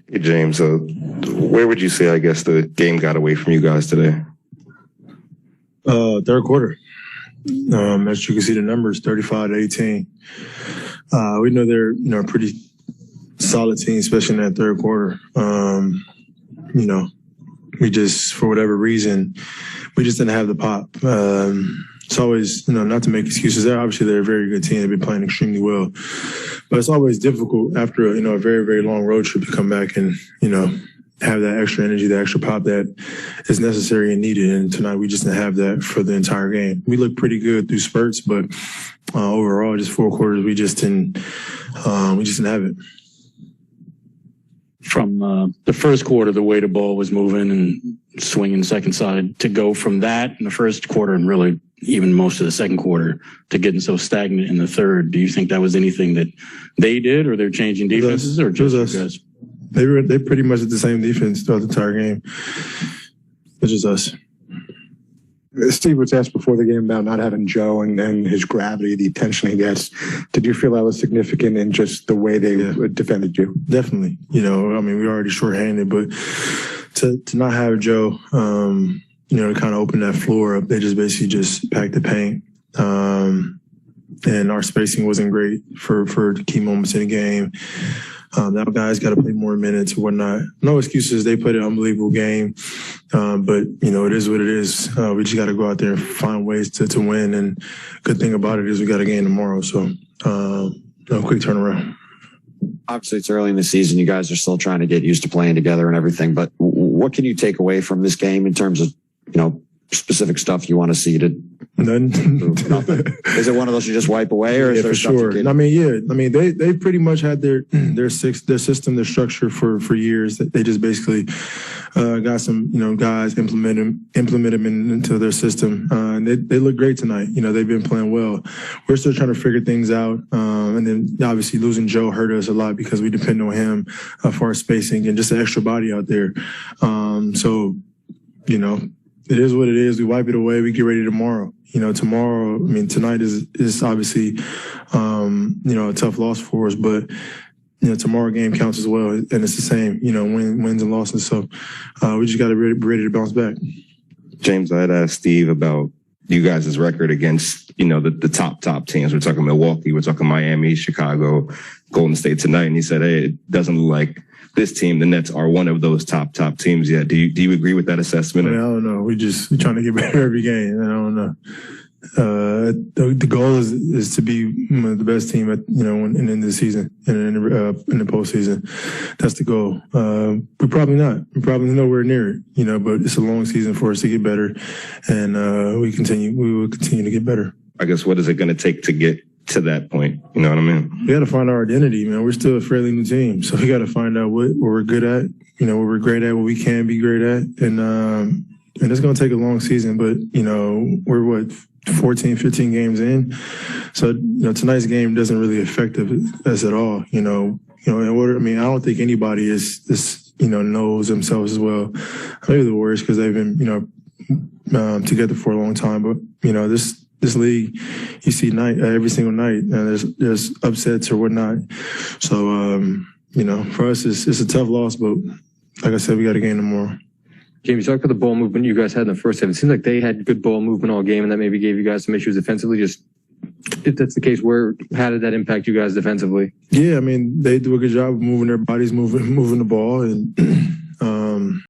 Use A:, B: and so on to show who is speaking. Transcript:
A: Hey, James, where would you say, I guess, the game got away from you guys today?
B: Third quarter. As you can see the numbers, 35-18. We know they're, a pretty solid team, especially in that third quarter. We just, for whatever reason, we just didn't have the pop. It's always, not to make excuses. They're a very good team. They've been playing extremely well. But it's always difficult after, a very, very long road trip to come back and, have that extra energy, the extra pop that is necessary and needed. And tonight we just didn't have that for the entire game. We looked pretty good through spurts, but overall, just four quarters, we just didn't have it.
C: From the first quarter, the way the ball was moving and swinging second side, to go from that in the first quarter and really even most of the second quarter to getting so stagnant in the third, do you think that was anything that they did, or they're changing defenses, or just you guys?
B: They pretty much did the same defense throughout the entire game. It's just us.
D: Steve was asked before the game about not having Joe and his gravity, the attention he gets. Did you feel that was significant in just the way they defended you?
B: Definitely. We were already shorthanded, but to not have Joe, to kind of open that floor up, they just basically just packed the paint. And our spacing wasn't great for the key moments in the game. That guys got to play more minutes and whatnot. No excuses. They played an unbelievable game. But, it is what it is. We just got to go out there and find ways to win. And good thing about it is we got a game tomorrow. So, quick turnaround.
E: Obviously, it's early in the season. You guys are still trying to get used to playing together and everything. But what can you take away from this game in terms of, specific stuff you want to see to?
B: None.
E: Is it one of those you just wipe away, or is there
B: for
E: stuff
B: sure? They pretty much had their system, their structure for years. They just basically got some guys implement them into their system, and they look great tonight. They've been playing well. We're still trying to figure things out, and then obviously losing Joe hurt us a lot because we depend on him for our spacing and just an extra body out there. It is what it is. We wipe it away. We get ready tomorrow. Tonight is obviously, a tough loss for us, but, tomorrow game counts as well. And it's the same, wins and losses. So we just got to be ready to bounce back.
A: James, I had asked Steve about you guys' record against, the top teams. We're talking Milwaukee, we're talking Miami, Chicago, Golden State tonight. And he said, hey, it doesn't look like this team, the Nets, are one of those top teams yet. Do you agree with that assessment?
B: I don't know. We're trying to get better every game. I don't know. The goal is to be the best team at in the season and in the postseason. That's the goal. We're probably not. We're probably nowhere near it. But it's a long season for us to get better, and we will continue to get better.
A: I guess what is it going to take to get to that point? You know what I mean?
B: We got to find our identity, man. We're still a fairly new team, so we got to find out what we're good at, what we're great at, what we can be great at, and it's going to take a long season, but we're 14, 15 games in, so tonight's game doesn't really affect us at all. I don't think anybody is knows themselves as well. Maybe the Warriors because they've been together for a long time, but this league, you see every single night, and there's upsets or whatnot. So, for us, it's a tough loss, but like I said, we got a game tomorrow.
F: James, you talked about the ball movement you guys had in the first half. It seemed like they had good ball movement all game, and that maybe gave you guys some issues defensively. Just if that's the case, how did that impact you guys defensively?
B: Yeah, they do a good job of moving their bodies, moving the ball, and